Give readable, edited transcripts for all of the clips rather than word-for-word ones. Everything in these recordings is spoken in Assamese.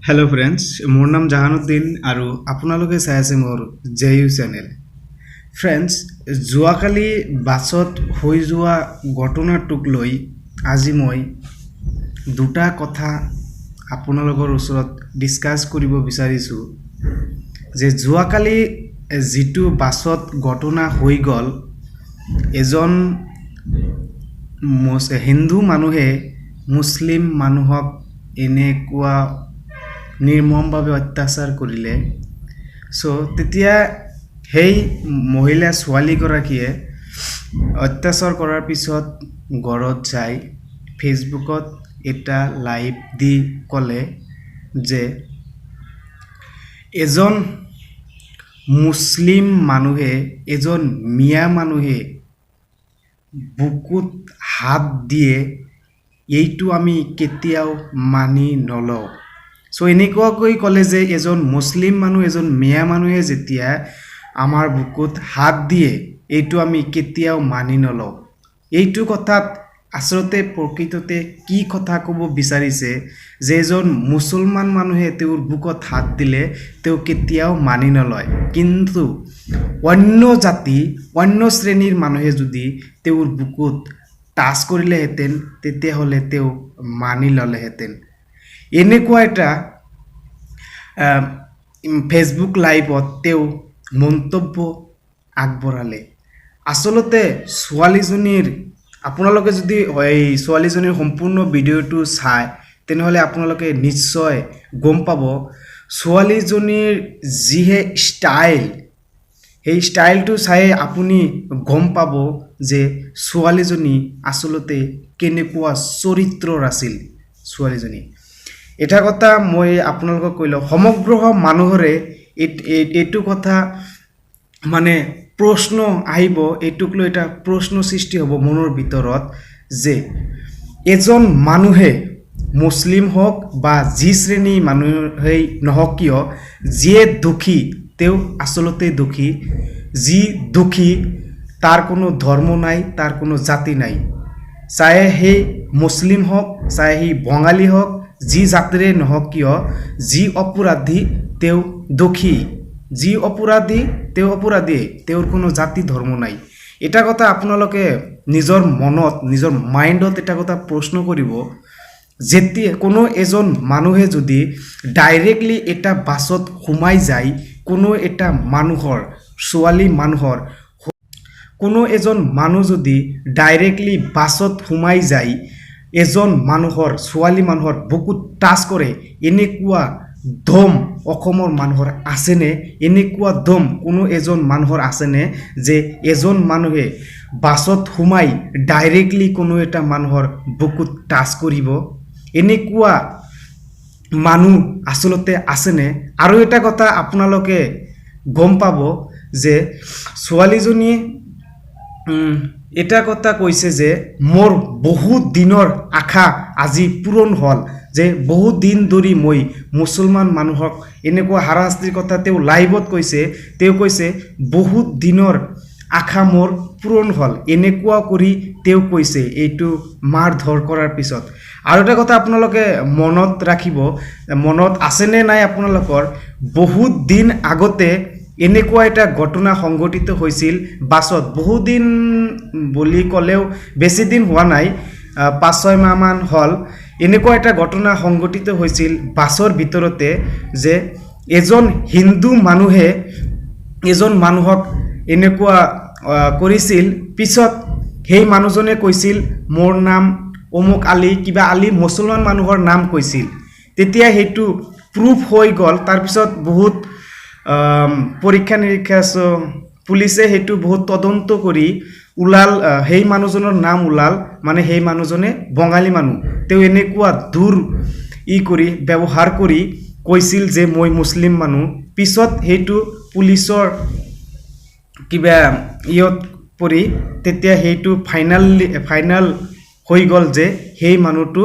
हेलो फ्रेंड्स मोर नाम জাহানুদ্দিন আৰু আপোনালোকে চাই আছে মোৰ জেইউ চেনেল फ्रेंड्स যোৱাকালি বাছত হৈ যোৱা ঘটনাটোক লৈ আজি মই দুটা কথা আপোনালোকৰ ওচৰত ডিসকাস কৰিব বিচাৰিছো যে যোৱাকালি যেটো বাছত ঘটনা হৈ গল এজন হিন্দু মানুহে মুসলিম মানুহক এনেকুৱা নিৰ্মমভাৱে অত্যাচাৰ কৰিলে সো তেতিয়া হেই মহিলা ছোৱালী গৰাকীয়ে অত্যাচাৰ কৰাৰ পিছত ঘৰত যাই ফেসবুকত এটা লাইভ দি কলে যে এজন মুসলিম মানুহে এজন মিয়া মানুহে বুকুত হাত দিয়ে এইটো আমি কেতিয়াও মানি নলওঁ সো এনেকুৱাকৈ কলে যে এজন মুসলিম মানুহ এজন মিয়া মানুহে যেতিয়া আমাৰ বুকুত হাত দিয়ে এইটো আমি কেতিয়াও মানি নলওঁ এইটো কথাত আসলতে প্ৰকৃততে কি কথা ক'ব বিচাৰিছে যে এজন মুছলমান মানুহে তেওঁৰ বুকুত হাত দিলে তেওঁ কেতিয়াও মানি নলয় কিন্তু অন্য জাতি অন্য শ্ৰেণীৰ মানুহে যদি তেওঁৰ বুকুত টাচ কৰিলেহেঁতেন তেতিয়া হলে তেওঁ মানি ললেহেঁতেন এনেকুৱা এটা ফেসবুক লাইভত তেওঁ মন্তব্য আগবঢ়ালে আসলতে ছোৱালীজনীৰ আপোনালোকে যদি এই ছোৱালীজনীৰ সম্পূৰ্ণ ভিডিওটো চাই তেনেহলে আপোনালোকে নিশ্চয় গম পাব ছোৱালীজনীৰ যিহে ষ্টাইল এই ষ্টাইলটো চাই আপুনি গম পাব যে ছোৱালীজনী আসলতে কেনেকুৱা চৰিত্ৰৰ আছিল ছোৱালীজনী এটা কথা মই আপোনালোকক কইলো সমগ্ৰ মানুহৰে এটো কথা মানে প্ৰশ্ন আহিব এটুক লৈ এটা প্ৰশ্ন সৃষ্টি হ'ব মনৰ ভিতৰত যে এজন মানুহে মুসলিম হোক বা যি শ্ৰেণী মানুহেই নহওক কিয় যিয়ে দুখী তেও আসলতে দুখী যি দুখী তাৰ কোনো ধৰ্ম নাই তাৰ কোনো জাতি নাই চাহে হে মুসলিম হোক চাহে হে বঙালী হোক যি জাতিৰে নহওক কিয় যি অপৰাধী তেও দুখী যি অপৰাধী তেও অপৰাধী তেওঁৰ কোনো জাতি ধৰ্ম নাই এটা কথা আপোনালোকে নিজৰ মনত নিজৰ মাইন্ডত এটা কথা প্ৰশ্ন কৰিব যেতিয়া কোনো এজন মানুহে যদি ডাইৰেক্টলি এটা বাছত সোমাই যায় কোনো এটা মানুহৰ ছোৱালী মানুহৰ কোনো এজন মানুহ যদি ডাইৰেক্টলি বাছত সোমাই যায় এজন মানুহৰ ছোৱালী মানুহৰ বুকুত টাচ কৰে এনেকুৱা দম অসমৰ মানুহৰ আছেনে এনেকুৱা দম কোনো এজন মানুহৰ আছেনে যে এজন মানুহে বাছত সোমাই ডাইৰেক্টলি কোনো এটা মানুহৰ বুকুত টাচ কৰিব এনেকুৱা মানুহ আসলতে আছেনে আৰু এটা কথা আপোনালোকে গম পাব যে ছোৱালীজনী এটা কথা কৈছে যে মোৰ বহুত দিনৰ আশা আজি পূৰণ হল যে বহুত দিন ধৰি মই মুছলমান মানুহক এনেকুৱা হাৰাশাস্তিৰ কথা তেওঁ লাইভত কৈছে বহুত দিনৰ আশা মোৰ পূৰণ হল এনেকুৱা কৰি তেওঁ কৈছে এইটো মাৰ ধৰ কৰাৰ পিছত আৰু এটা কথা আপোনালোকে মনত ৰাখিব মনত আছে নে নাই আপোনালোকৰ বহুত দিন আগতে এনেকুৱা এটা ঘটনা সংঘটিত হৈছিল বাছত বহু দিন বুলি কলেও বেছি দিন হোৱা নাই 5-6 মাহ মান হল এনেকুৱা এটা ঘটনা সংঘটিত হৈছিল বাছৰ ভিতৰতে যে এজন হিন্দু মানুহে এজন মানুহক এনেকুৱা কৰিছিল পিছত সেই মানুহজনে কৈছিল মোৰ নাম অমুক আলী কিবা আলী মুছলমান মানুহৰ নাম কৈছিল তেতিয়া হেতু প্ৰুফ হৈ গল তাৰ পিছত বহুত পৰীক্ষা নিৰীক্ষা পুলিচে হেতু বহুত তদন্ত কৰি উলাল হেই মানুহজনৰ নাম উলাল মানে হেই মানুহজনে বঙালী মানুহ তেও এনেকুৱা দূৰ ই কৰি ব্যৱহাৰ কৰি কৈছিল যে মই মুসলিম মানুহ পিছত হেতু পুলিচৰ কিবা ইয়ত পৰি তেতিয়া হেতু ফাইনাল হৈ গল যে হেই মানুহটো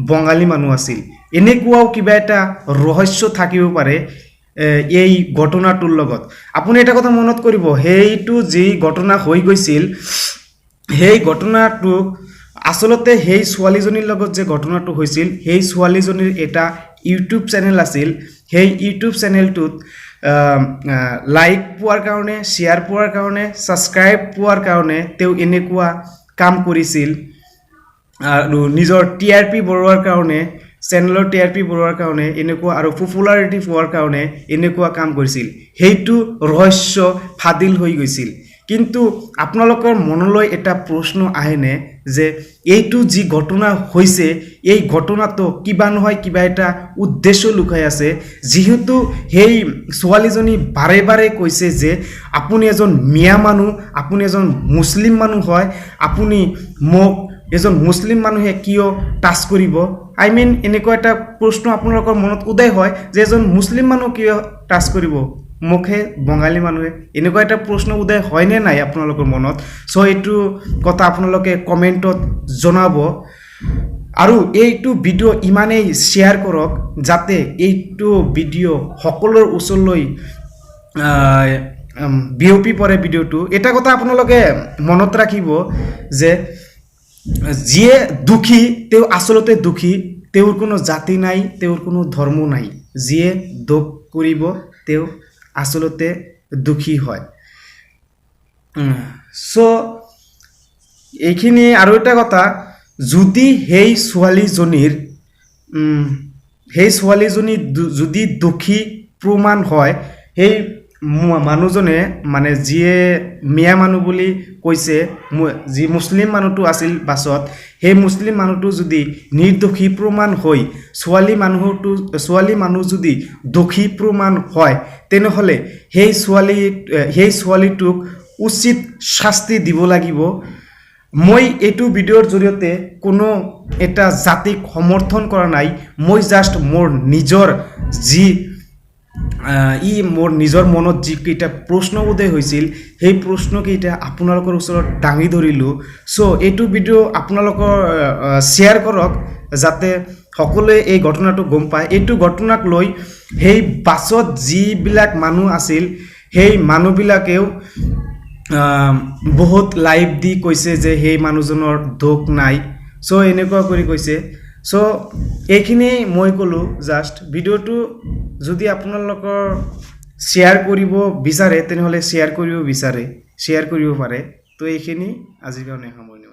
বঙালী মানুহ আছিল এনেকুৱাও কিবা এটা ৰহস্য থাকিব পাৰে এই ঘটনাটোৰ লগত আপুনি এটা কথা মনত কৰিব হেইটো যি ঘটনা হৈ গৈছিল হেই ঘটনাটো আসলতে হেই ছোৱালীজনীৰ লগত যে ঘটনাটো হৈছিল হেই ছোৱালীজনীৰ এটা ইউটিউব চেনেল আছিল সেই ইউটিউব চেনেলটোত লাইক পোৱাৰ কাৰণে শ্বেয়াৰ পোৱাৰ কাৰণে ছাবস্ক্ৰাইব পোৱাৰ কাৰণে তেওঁ এনেকুৱা কাম কৰিছিল আৰু নিজৰ টিআৰপি বঢ়োৱাৰ কাৰণে চেনেলৰ টিআৰপি বঢ়োৱাৰ কাৰণে এনেকুৱা আৰু পপুলাৰিটি পোৱাৰ কাৰণে এনেকুৱা কাম কৰিছিল সেইটো ৰহস্য ফাদিল হৈ গৈছিল কিন্তু আপোনালোকৰ মনলৈ এটা প্ৰশ্ন আহেনে যে এইটো যি ঘটনা হৈছে এই ঘটনাটো কিবা নহয় কিবা এটা উদ্দেশ্য লুকাই আছে যেহেতু সেই ছোৱালীজনী বাৰে বাৰে কৈছে যে আপুনি এজন মিয়া মানুহ আপুনি এজন মুছলিম মানুহ হয় আপুনি মোক এজন মুছলিম মানুহে কিয় টাচ কৰিব আই মিন এনেকুৱা এটা প্ৰশ্ন আপোনালোকৰ মনত উদয় হয় যে এজন মুছলিম মানুহ কিয় টাচ কৰিব মুখে বঙালী মানুহে এনেকুৱা এটা প্ৰশ্ন উদয় হয়নে নাই আপোনালোকৰ মনত সো এইটো কথা আপোনালোকে কমেণ্টত জনাব আৰু এইটো ভিডিঅ' ইমানেই শ্বেয়াৰ কৰক যাতে এইটো ভিডিঅ' সকলোৰ ওচৰলৈ বিয়পি পৰে ভিডিঅ'টো এটা কথা আপোনালোকে মনত ৰাখিব যে যিয়ে দুখী তেওঁ আচলতে দুখী তেওঁৰ কোনো জাতি নাই তেওঁৰ কোনো ধৰ্ম নাই যিয়ে দুখ কৰিব তেওঁ আচলতে দুখী হয় সো এইখিনি আৰু এটা কথা যদি সেই ছোৱালীজনী যদি দুখী প্ৰমাণ হয় সেই মানুহজনে মানে যিয়ে মিয়া মানুহ বুলি কৈছে যি মুছলিম মানুহটো আছিল বাছত সেই মুছলিম মানুহটো যদি নিৰ্দোষী প্ৰমাণ হৈ ছোৱালী মানুহ যদি দোষী প্ৰমাণ হয় তেনেহ'লে সেই ছোৱালীটোক উচিত শাস্তি দিব লাগিব মই এইটো ভিডিঅ'ৰ জৰিয়তে কোনো এটা জাতিক সমৰ্থন কৰা নাই মই জাষ্ট মোৰ নিজৰ যি মোৰ নিজৰ মনত যিকেইটা প্ৰশ্ন উদয় হৈছিল সেই প্ৰশ্নকেইটা আপোনালোকৰ ওচৰত দাঙি ধৰিলোঁ সো এইটো ভিডিঅ' আপোনালোকৰ শ্বেয়াৰ কৰক যাতে সকলোৱে এই ঘটনাটো গম পায় এইটো ঘটনাক লৈ সেই বাছত যিবিলাক মানুহ আছিল সেই মানুহবিলাকেও বহুত লাইভ দি কৈছে যে সেই মানুহজনৰ দোষ নাই সো এনেকুৱা কৰি কৈছে সো এইখিনি মই ক'লোঁ জাষ্ট ভিডিঅ'টো যদি আপোনালোকৰ শ্বেয়াৰ কৰিব বিচাৰে তেনেহ'লে শ্বেয়াৰ কৰিব পাৰে তো এইখিনি আজিৰ কাৰণে সামৰণি